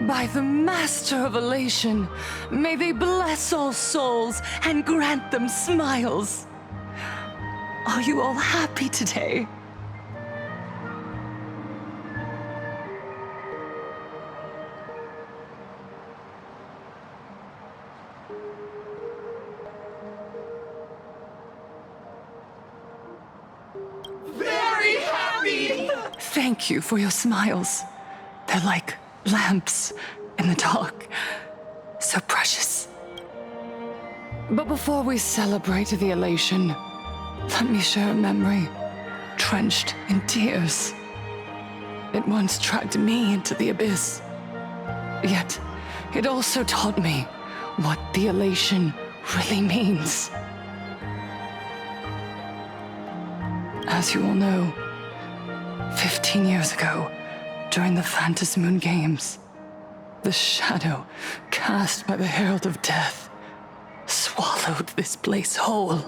By the Master of Elation, may they bless all souls and grant them smiles. Are you all happy today? Very happy! Thank you for your smiles. They're like lamps in the dark. So precious. But before we celebrate the elation, let me share a memory drenched in tears. It once dragged me into the abyss. Yet, it also taught me what the elation really means. As you all know, 15 years ago, during the Phantasmoon Games, the shadow cast by the Herald of Death swallowed this place whole.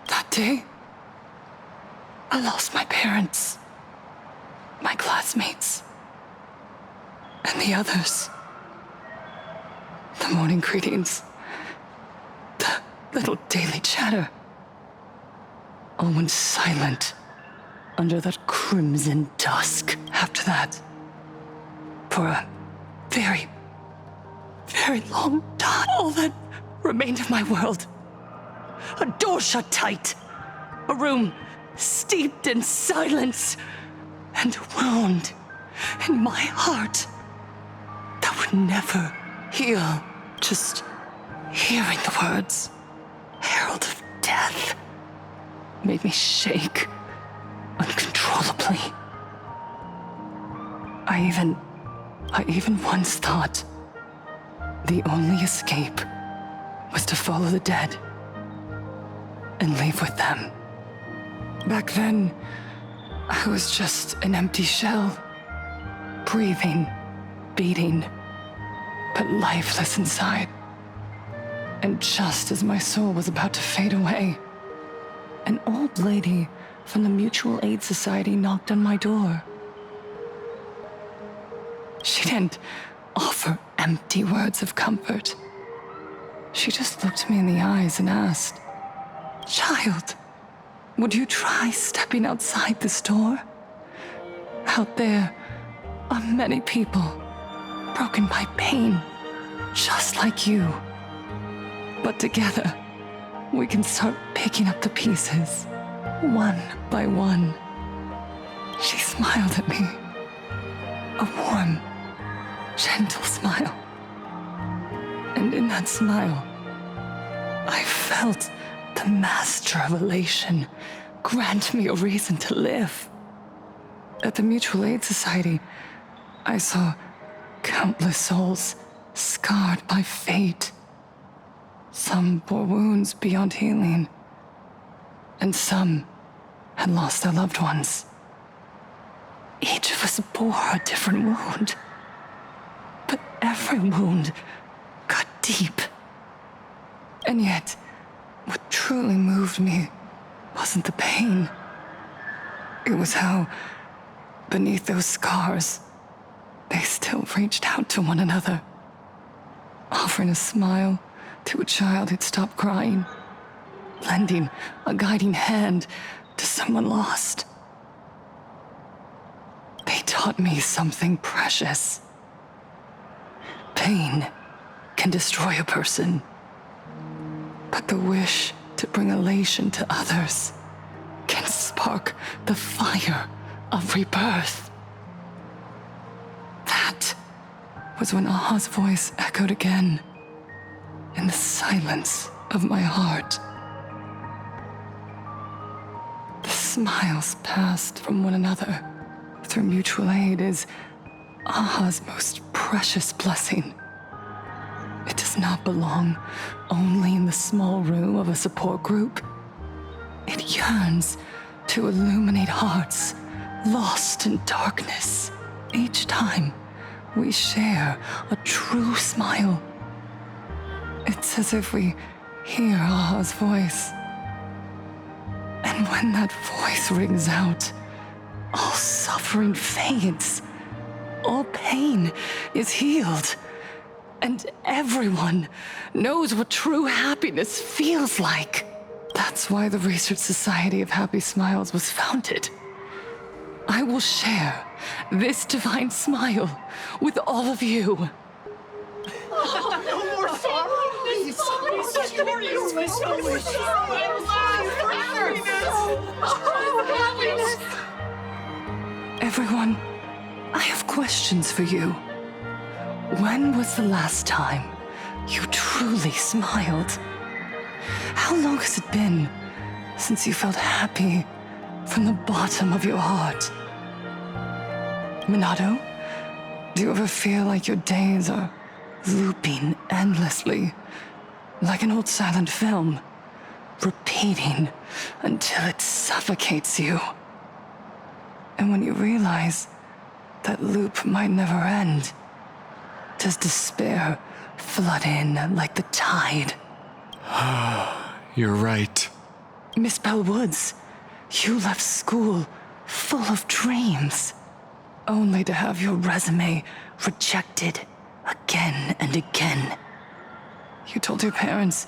That day, I lost my parents, my classmates, and the others. The morning greetings, the little daily chatter, all went silent under that crimson dusk. After that, for a very, very long time, all that remained of my world, a door shut tight, a room steeped in silence, and a wound in my heart that would never heal. Just hearing the words, Herald of Death, made me shake uncontrollably. I even once thought the only escape was to follow the dead and leave with them. Back then, I was just an empty shell, breathing, beating, but lifeless inside. And just as my soul was about to fade away, an old lady from the Mutual Aid Society knocked on my door. She didn't offer empty words of comfort. She just looked me in the eyes and asked, "Child, would you try stepping outside this door? Out there are many people broken by pain, just like you. But together, we can start picking up the pieces, one by one." She smiled at me, a warm, gentle smile. And in that smile, I felt the Master of Elation grant me a reason to live. At the Mutual Aid Society, I saw countless souls scarred by fate. Some bore wounds beyond healing, and some had lost their loved ones. Each of us bore a different wound, but every wound cut deep. And yet, what truly moved me wasn't the pain. It was how, beneath those scars, they still reached out to one another, offering a smile to a child who'd stopped crying, lending a guiding hand to someone lost. They taught me something precious. Pain can destroy a person, but the wish to bring elation to others can spark the fire of rebirth. That was when Aha's voice echoed again in the silence of my heart. The smiles passed from one another through mutual aid is Aha's most precious blessing. It does not belong only in the small room of a support group. It yearns to illuminate hearts lost in darkness. Each time we share a true smile, it's as if we hear Aha's voice. And when that voice rings out, all suffering fades, all pain is healed, and everyone knows what true happiness feels like. That's why the Research Society of Happy Smiles was founded. I will share this divine smile with all of you. No more sorrow! Please! Everyone, I have questions for you. When was the last time you truly smiled? How long has it been since you felt happy from the bottom of your heart? Minato, do you ever feel like your days are looping endlessly, like an old silent film, repeating until it suffocates you? And when you realize that loop might never end, does despair flood in like the tide? You're right. Miss Bellwoods, you left school full of dreams, only to have your resume rejected again and again. You told your parents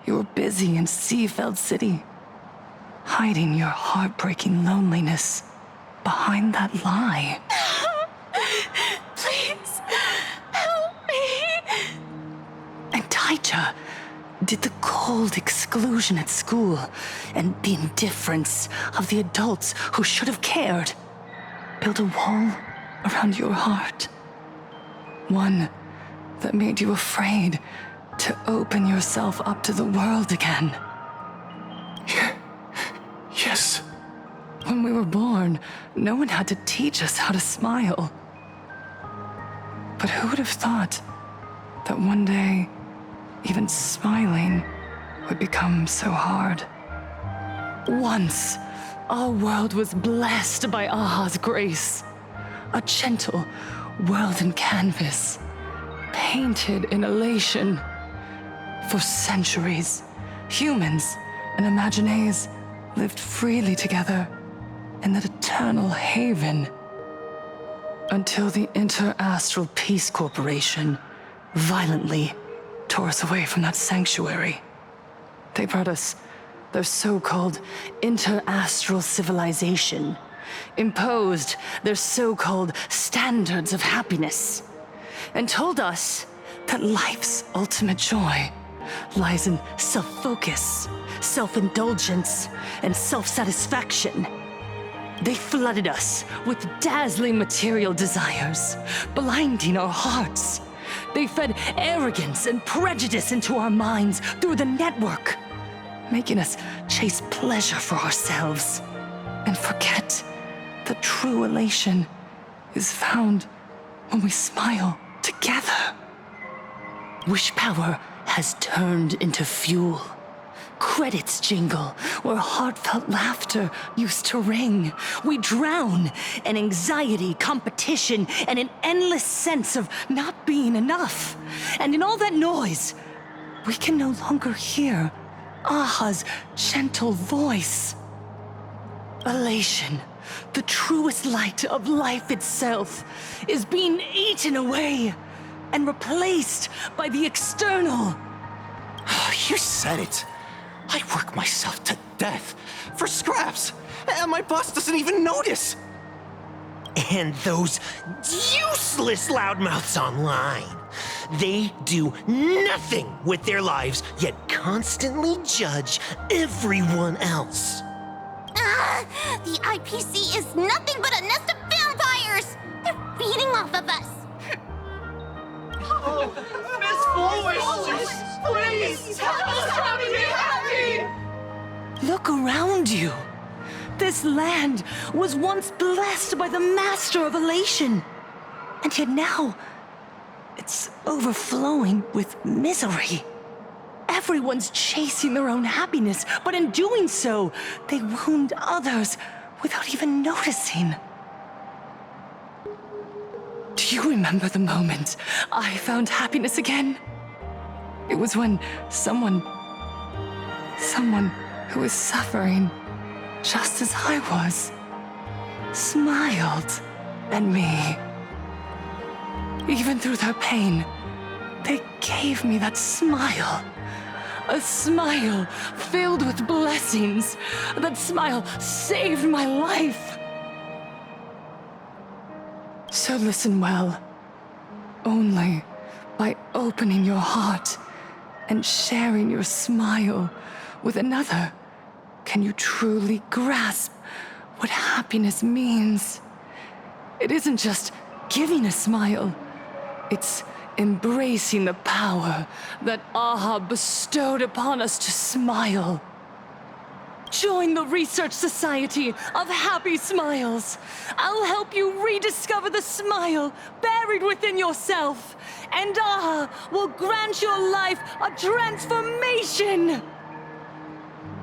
you were busy in Seafeld City, hiding your heartbreaking loneliness behind that lie. Please, help me. And Taija did the cold exclusion at school and the indifference of the adults who should have cared build a wall around your heart. One that made you afraid to open yourself up to the world again. Yes. When we were born, no one had to teach us how to smile. But who would have thought that one day, even smiling would become so hard? Once, our world was blessed by Aha's grace. A gentle world in canvas, painted in elation. For centuries, humans and Imaginaes lived freely together in that eternal haven. Until the Inter-Astral Peace Corporation violently tore us away from that sanctuary. They brought us their so-called inter-astral civilization, imposed their so-called standards of happiness, and told us that life's ultimate joy lies in self-focus, self-indulgence, and self-satisfaction. They flooded us with dazzling material desires, blinding our hearts. They fed arrogance and prejudice into our minds through the network, making us chase pleasure for ourselves and forget that true elation is found when we smile together. Wish power has turned into fuel. Credits jingle where heartfelt laughter used to ring. We drown in anxiety, competition, and an endless sense of not being enough. And in all that noise, we can no longer hear Aha's gentle voice. Elation, the truest light of life itself, is being eaten away and replaced by the external. You said it. I work myself to death for scraps, and my boss doesn't even notice. And those useless loudmouths online. They do nothing with their lives, yet constantly judge everyone else. The IPC is nothing but a nest of vampires. They're feeding off of us. Miss Fulwish, please tell us how to be happy! Look around you. This land was once blessed by the master of elation. And yet now, it's overflowing with misery. Everyone's chasing their own happiness, but in doing so, they wound others without even noticing. Do you remember the moment I found happiness again? It was when someone Someone who is suffering just as I was smiled at me. Even through their pain, they gave me that smile. A smile filled with blessings. That smile saved my life. So listen well. Only by opening your heart and sharing your smile with another can you truly grasp what happiness means. It isn't just giving a smile. It's embracing the power that Aha bestowed upon us to smile. Join the Research Society of Happy Smiles. I'll help you rediscover the smile buried within yourself, and Aha will grant your life a transformation.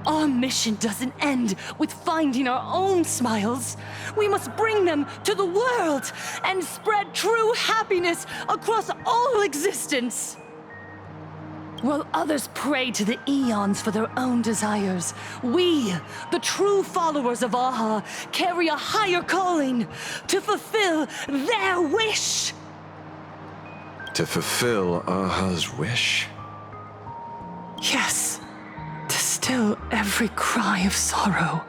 Our mission doesn't end with finding our own smiles. We must bring them to the world and spread true happiness across all existence. While others pray to the eons for their own desires, we, the true followers of Aha, carry a higher calling to fulfill their wish. To fulfill Aha's wish? Yes, to still every cry of sorrow,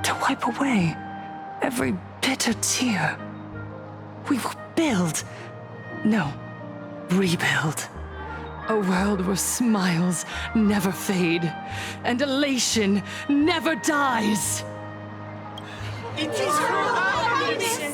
to wipe away every bitter tear. We will build, no, rebuild. A world where smiles never fade and elation never dies. It is for happiness.